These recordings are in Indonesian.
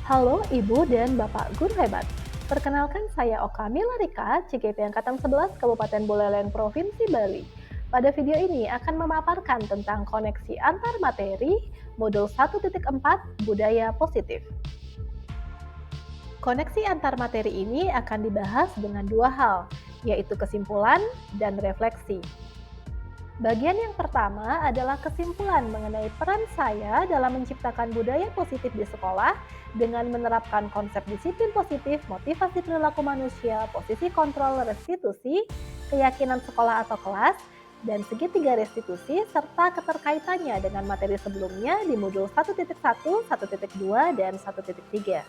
Halo Ibu dan Bapak Guru Hebat. Perkenalkan saya Oka Milarika, CGP Angkatan 11 Kabupaten Buleleng Provinsi Bali. Pada video ini akan memaparkan tentang koneksi antar materi modul 1.4 Budaya Positif. Koneksi antar materi ini akan dibahas dengan dua hal, yaitu kesimpulan dan refleksi. Bagian yang pertama adalah kesimpulan mengenai peran saya dalam menciptakan budaya positif di sekolah dengan menerapkan konsep disiplin positif, motivasi perilaku manusia, posisi kontrol restitusi, keyakinan sekolah atau kelas, dan segitiga restitusi serta keterkaitannya dengan materi sebelumnya di modul 1.1, 1.2, dan 1.3.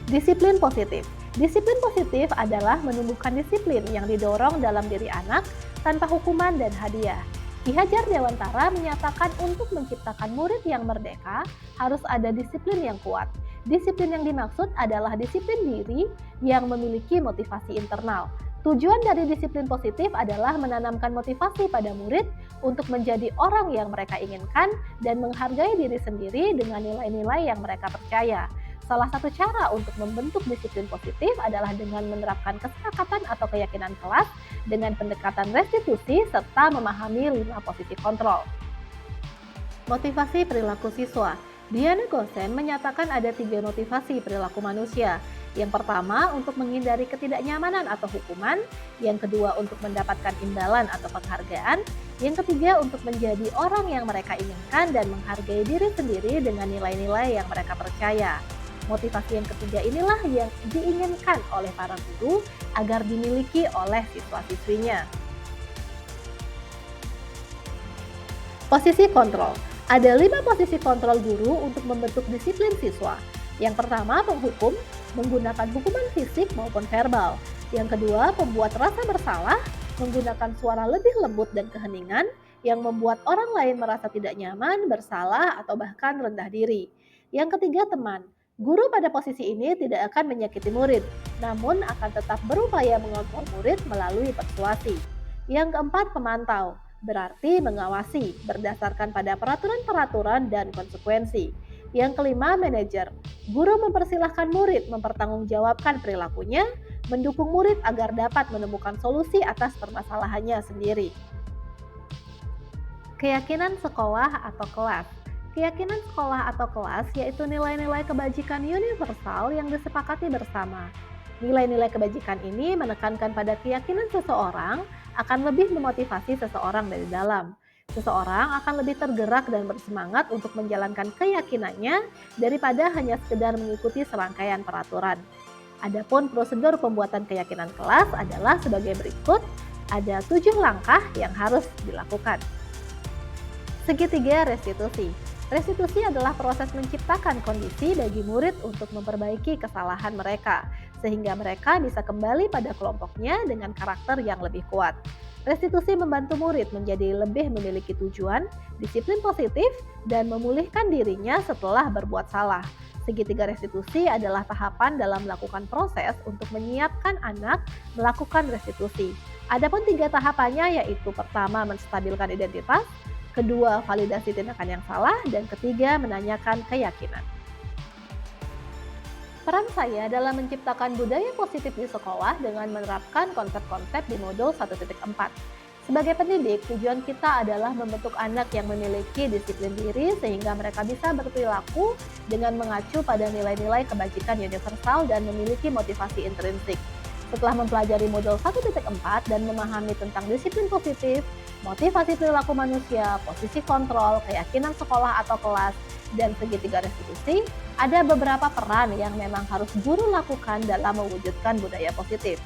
Disiplin positif. Disiplin positif adalah menumbuhkan disiplin yang didorong dalam diri anak tanpa hukuman dan hadiah. Ki Hajar Dewantara menyatakan untuk menciptakan murid yang merdeka harus ada disiplin yang kuat. Disiplin yang dimaksud adalah disiplin diri yang memiliki motivasi internal. Tujuan dari disiplin positif adalah menanamkan motivasi pada murid untuk menjadi orang yang mereka inginkan dan menghargai diri sendiri dengan nilai-nilai yang mereka percaya. Salah satu cara untuk membentuk disiplin positif adalah dengan menerapkan kesepakatan atau keyakinan kelas dengan pendekatan restitusi serta memahami 5 posisi kontrol. Motivasi perilaku siswa. Diana Gosen menyatakan ada 3 motivasi perilaku manusia. Yang pertama, untuk menghindari ketidaknyamanan atau hukuman. Yang kedua, untuk mendapatkan imbalan atau penghargaan. Yang ketiga, untuk menjadi orang yang mereka inginkan dan menghargai diri sendiri dengan nilai-nilai yang mereka percaya. Motivasi yang ketiga inilah yang diinginkan oleh para guru agar dimiliki oleh siswa-siswinya. Posisi kontrol. Ada 5 posisi kontrol guru untuk membentuk disiplin siswa. Yang pertama, penghukum, menggunakan hukuman fisik maupun verbal. Yang kedua, pembuat rasa bersalah, menggunakan suara lebih lembut dan keheningan yang membuat orang lain merasa tidak nyaman, bersalah, atau bahkan rendah diri. Yang ketiga, teman. Guru pada posisi ini tidak akan menyakiti murid, namun akan tetap berupaya mengontrol murid melalui persuasi. Yang keempat, pemantau, berarti mengawasi berdasarkan pada peraturan-peraturan dan konsekuensi. Yang kelima, manajer. Guru mempersilahkan murid mempertanggungjawabkan perilakunya, mendukung murid agar dapat menemukan solusi atas permasalahannya sendiri. Keyakinan sekolah atau kelas. Keyakinan sekolah atau kelas yaitu nilai-nilai kebajikan universal yang disepakati bersama. Nilai-nilai kebajikan ini menekankan pada keyakinan seseorang akan lebih memotivasi seseorang dari dalam. Seseorang akan lebih tergerak dan bersemangat untuk menjalankan keyakinannya daripada hanya sekedar mengikuti serangkaian peraturan. Adapun prosedur pembuatan keyakinan kelas adalah sebagai berikut. Ada 7 langkah yang harus dilakukan. Segitiga restitusi. Restitusi adalah proses menciptakan kondisi bagi murid untuk memperbaiki kesalahan mereka, sehingga mereka bisa kembali pada kelompoknya dengan karakter yang lebih kuat. Restitusi membantu murid menjadi lebih memiliki tujuan, disiplin positif, dan memulihkan dirinya setelah berbuat salah. Segitiga restitusi adalah tahapan dalam melakukan proses untuk menyiapkan anak melakukan restitusi. Adapun 3 tahapannya yaitu pertama menstabilkan identitas, kedua validasi tindakan yang salah, dan ketiga menanyakan keyakinan. Peran saya dalam menciptakan budaya positif di sekolah dengan menerapkan konsep-konsep di modul 1.4. Sebagai pendidik, tujuan kita adalah membentuk anak yang memiliki disiplin diri sehingga mereka bisa berperilaku dengan mengacu pada nilai-nilai kebajikan universal dan memiliki motivasi intrinsik. Setelah mempelajari modul 1.4 dan memahami tentang disiplin positif, motivasi perilaku manusia, posisi kontrol, keyakinan sekolah atau kelas, dan segitiga restitusi, ada beberapa peran yang memang harus guru lakukan dalam mewujudkan budaya positif.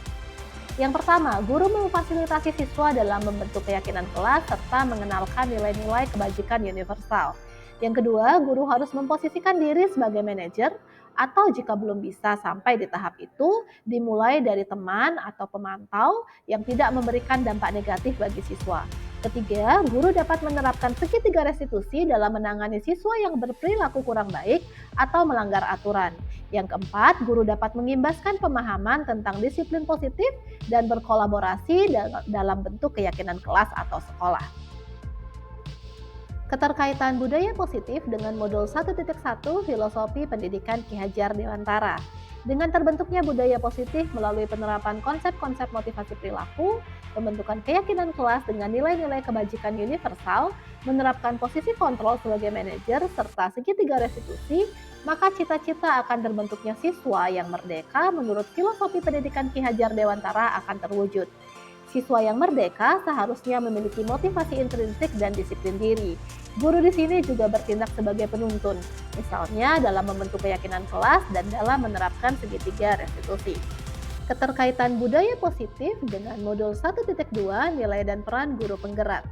Yang pertama, guru memfasilitasi siswa dalam membentuk keyakinan kelas serta mengenalkan nilai-nilai kebajikan universal. Yang kedua, guru harus memposisikan diri sebagai manajer atau jika belum bisa sampai di tahap itu, dimulai dari teman atau pemantau yang tidak memberikan dampak negatif bagi siswa. Ketiga, guru dapat menerapkan segitiga restitusi dalam menangani siswa yang berperilaku kurang baik atau melanggar aturan. Yang keempat, guru dapat mengimbaskan pemahaman tentang disiplin positif dan berkolaborasi dalam bentuk keyakinan kelas atau sekolah. Keterkaitan budaya positif dengan modul 1.1 Filosofi Pendidikan Ki Hajar Dewantara. Dengan terbentuknya budaya positif melalui penerapan konsep-konsep motivasi perilaku, pembentukan keyakinan kelas dengan nilai-nilai kebajikan universal, menerapkan posisi kontrol sebagai manajer, serta segitiga restitusi, maka cita-cita akan terbentuknya siswa yang merdeka menurut filosofi pendidikan Ki Hajar Dewantara akan terwujud. Siswa yang merdeka seharusnya memiliki motivasi intrinsik dan disiplin diri. Guru di sini juga bertindak sebagai penuntun, misalnya dalam membentuk keyakinan kelas dan dalam menerapkan segitiga restitusi. Keterkaitan budaya positif dengan modul 1.2 nilai dan peran guru penggerak.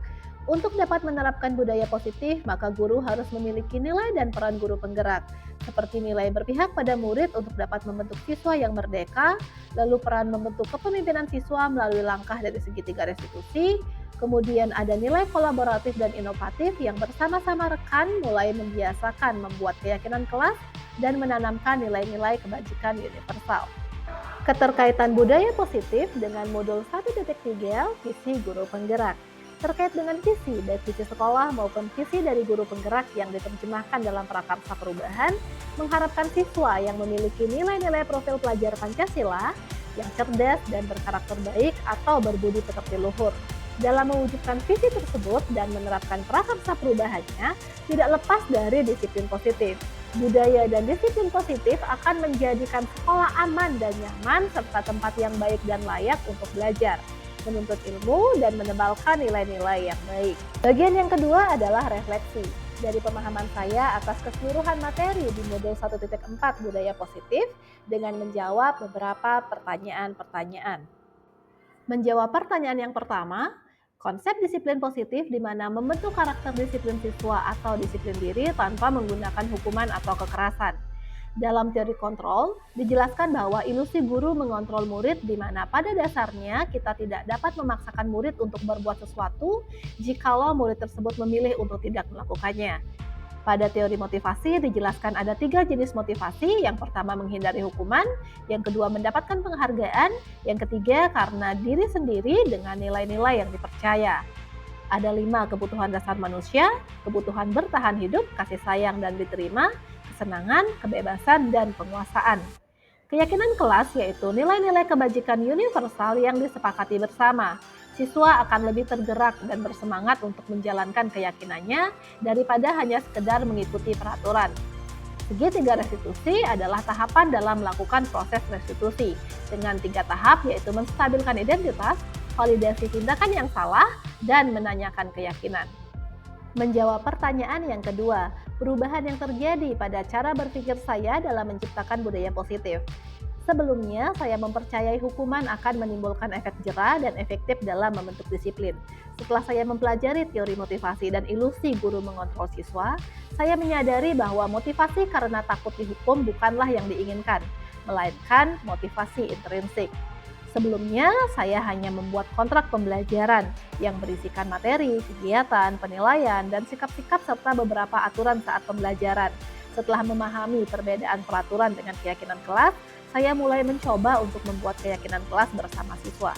Untuk dapat menerapkan budaya positif, maka guru harus memiliki nilai dan peran guru penggerak, seperti nilai berpihak pada murid untuk dapat membentuk siswa yang merdeka, lalu peran membentuk kepemimpinan siswa melalui langkah dari segitiga restitusi, kemudian ada nilai kolaboratif dan inovatif yang bersama-sama rekan mulai membiasakan membuat keyakinan kelas dan menanamkan nilai-nilai kebajikan universal. Keterkaitan budaya positif dengan modul 1.3 visi guru penggerak. Terkait dengan visi, baik visi sekolah maupun visi dari guru penggerak yang diterjemahkan dalam prakarsa perubahan, mengharapkan siswa yang memiliki nilai-nilai profil pelajar Pancasila, yang cerdas dan berkarakter baik atau berbudi pekerti luhur. Dalam mewujudkan visi tersebut dan menerapkan prakarsa perubahannya, tidak lepas dari disiplin positif. Budaya dan disiplin positif akan menjadikan sekolah aman dan nyaman serta tempat yang baik dan layak untuk belajar, menuntut ilmu, dan menebalkan nilai-nilai yang baik. Bagian yang kedua adalah refleksi. Dari pemahaman saya atas keseluruhan materi di modul 1.4 budaya positif dengan menjawab beberapa pertanyaan-pertanyaan. Menjawab pertanyaan yang pertama, konsep disiplin positif di mana membentuk karakter disiplin siswa atau disiplin diri tanpa menggunakan hukuman atau kekerasan. Dalam teori kontrol, dijelaskan bahwa ilusi guru mengontrol murid di mana pada dasarnya kita tidak dapat memaksakan murid untuk berbuat sesuatu jikalau murid tersebut memilih untuk tidak melakukannya. Pada teori motivasi dijelaskan ada 3 jenis motivasi, yang pertama menghindari hukuman, yang kedua mendapatkan penghargaan, yang ketiga karena diri sendiri dengan nilai-nilai yang dipercaya. Ada 5 kebutuhan dasar manusia, kebutuhan bertahan hidup, kasih sayang dan diterima, kesenangan, kebebasan, dan penguasaan. Keyakinan kelas yaitu nilai-nilai kebajikan universal yang disepakati bersama. Siswa akan lebih tergerak dan bersemangat untuk menjalankan keyakinannya daripada hanya sekedar mengikuti peraturan. Segitiga restitusi adalah tahapan dalam melakukan proses restitusi dengan 3 tahap, yaitu menstabilkan identitas, validasi tindakan yang salah, dan menanyakan keyakinan. Menjawab pertanyaan yang kedua, perubahan yang terjadi pada cara berpikir saya dalam menciptakan budaya positif. Sebelumnya, saya mempercayai hukuman akan menimbulkan efek jera dan efektif dalam membentuk disiplin. Setelah saya mempelajari teori motivasi dan ilusi guru mengontrol siswa, saya menyadari bahwa motivasi karena takut dihukum bukanlah yang diinginkan, melainkan motivasi intrinsik. Sebelumnya, saya hanya membuat kontrak pembelajaran yang berisikan materi, kegiatan, penilaian, dan sikap-sikap serta beberapa aturan saat pembelajaran. Setelah memahami perbedaan peraturan dengan keyakinan kelas, saya mulai mencoba untuk membuat keyakinan kelas bersama siswa.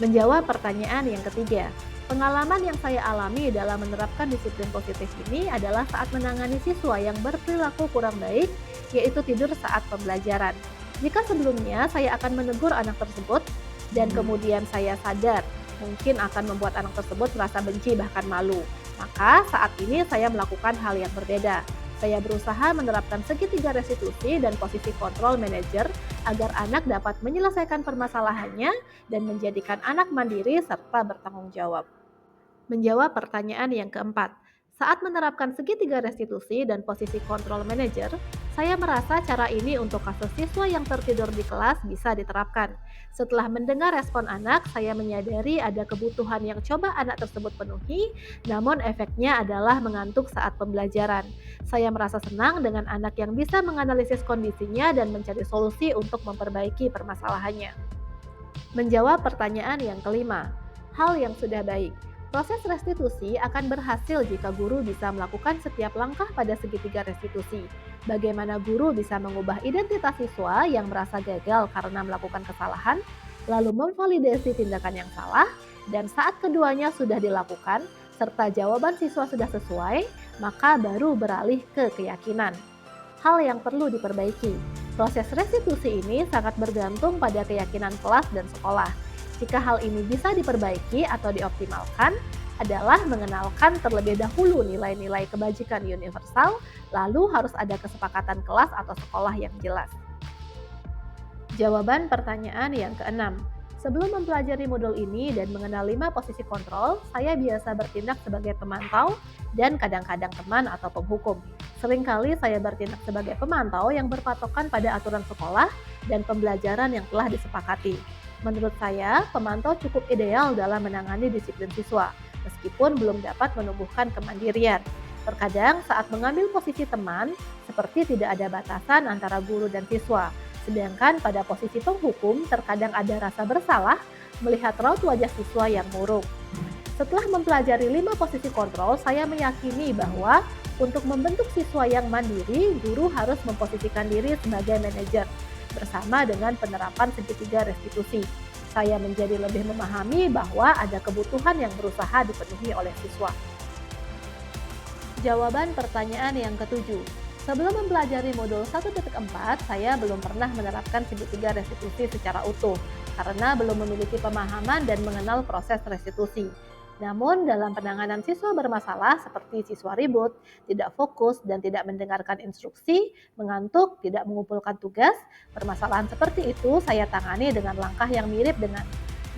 Menjawab pertanyaan yang ketiga, pengalaman yang saya alami dalam menerapkan disiplin positif ini adalah saat menangani siswa yang berperilaku kurang baik, yaitu tidur saat pembelajaran. Jika sebelumnya saya akan menegur anak tersebut dan kemudian saya sadar mungkin akan membuat anak tersebut merasa benci bahkan malu, maka saat ini saya melakukan hal yang berbeda. Saya berusaha menerapkan segitiga restitusi dan posisi kontrol manajer agar anak dapat menyelesaikan permasalahannya dan menjadikan anak mandiri serta bertanggung jawab. Menjawab pertanyaan yang keempat, saat menerapkan segitiga restitusi dan posisi kontrol manajer, saya merasa cara ini untuk kasus siswa yang tertidur di kelas bisa diterapkan. Setelah mendengar respon anak, saya menyadari ada kebutuhan yang coba anak tersebut penuhi, namun efeknya adalah mengantuk saat pembelajaran. Saya merasa senang dengan anak yang bisa menganalisis kondisinya dan mencari solusi untuk memperbaiki permasalahannya. Menjawab pertanyaan yang kelima, hal yang sudah baik. Proses restitusi akan berhasil jika guru bisa melakukan setiap langkah pada segitiga restitusi. Bagaimana guru bisa mengubah identitas siswa yang merasa gagal karena melakukan kesalahan, lalu memvalidasi tindakan yang salah, dan saat keduanya sudah dilakukan, serta jawaban siswa sudah sesuai, maka baru beralih ke keyakinan. Hal yang perlu diperbaiki. Proses restitusi ini sangat bergantung pada keyakinan kelas dan sekolah. Jika hal ini bisa diperbaiki atau dioptimalkan, adalah mengenalkan terlebih dahulu nilai-nilai kebajikan universal, lalu harus ada kesepakatan kelas atau sekolah yang jelas. Jawaban pertanyaan yang keenam. Sebelum mempelajari modul ini dan mengenal 5 posisi kontrol, saya biasa bertindak sebagai pemantau dan kadang-kadang teman atau penghukum. Seringkali saya bertindak sebagai pemantau yang berpatokan pada aturan sekolah dan pembelajaran yang telah disepakati. Menurut saya, pemantau cukup ideal dalam menangani disiplin siswa, meskipun belum dapat menumbuhkan kemandirian. Terkadang saat mengambil posisi teman, seperti tidak ada batasan antara guru dan siswa. Sedangkan pada posisi penghukum terkadang ada rasa bersalah melihat raut wajah siswa yang murung. Setelah mempelajari 5 posisi kontrol, saya meyakini bahwa untuk membentuk siswa yang mandiri, guru harus memposisikan diri sebagai manajer bersama dengan penerapan segitiga restitusi. Saya menjadi lebih memahami bahwa ada kebutuhan yang berusaha dipenuhi oleh siswa. Jawaban pertanyaan yang ketujuh. Sebelum mempelajari modul 1.4, saya belum pernah menerapkan segitiga restitusi secara utuh karena belum memiliki pemahaman dan mengenal proses restitusi. Namun, dalam penanganan siswa bermasalah seperti siswa ribut, tidak fokus, dan tidak mendengarkan instruksi, mengantuk, tidak mengumpulkan tugas, permasalahan seperti itu saya tangani dengan langkah yang mirip dengan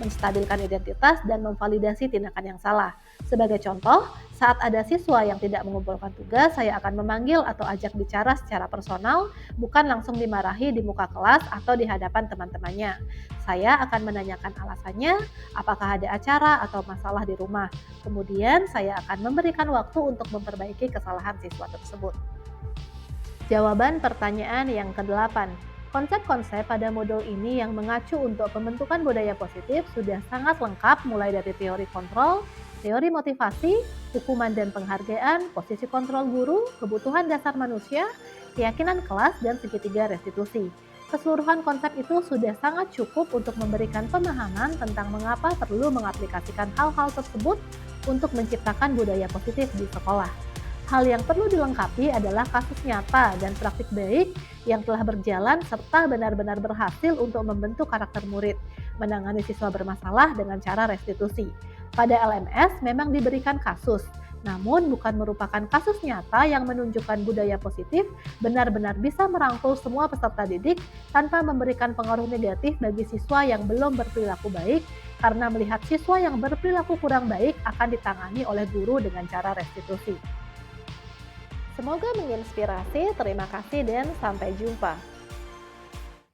menstabilkan identitas dan memvalidasi tindakan yang salah. Sebagai contoh, saat ada siswa yang tidak mengumpulkan tugas, saya akan memanggil atau ajak bicara secara personal, bukan langsung dimarahi di muka kelas atau di hadapan teman-temannya. Saya akan menanyakan alasannya, apakah ada acara atau masalah di rumah. Kemudian, saya akan memberikan waktu untuk memperbaiki kesalahan siswa tersebut. Jawaban pertanyaan yang ke-8. Konsep-konsep pada modul ini yang mengacu untuk pembentukan budaya positif sudah sangat lengkap mulai dari teori kontrol, teori motivasi, hukuman dan penghargaan, posisi kontrol guru, kebutuhan dasar manusia, keyakinan kelas, dan segitiga restitusi. Keseluruhan konsep itu sudah sangat cukup untuk memberikan pemahaman tentang mengapa perlu mengaplikasikan hal-hal tersebut untuk menciptakan budaya positif di sekolah. Hal yang perlu dilengkapi adalah kasus nyata dan praktik baik yang telah berjalan serta benar-benar berhasil untuk membentuk karakter murid, menangani siswa bermasalah dengan cara restitusi. Pada LMS memang diberikan kasus, namun bukan merupakan kasus nyata yang menunjukkan budaya positif benar-benar bisa merangkul semua peserta didik tanpa memberikan pengaruh negatif bagi siswa yang belum berperilaku baik, karena melihat siswa yang berperilaku kurang baik akan ditangani oleh guru dengan cara restitusi. Semoga menginspirasi, terima kasih dan sampai jumpa.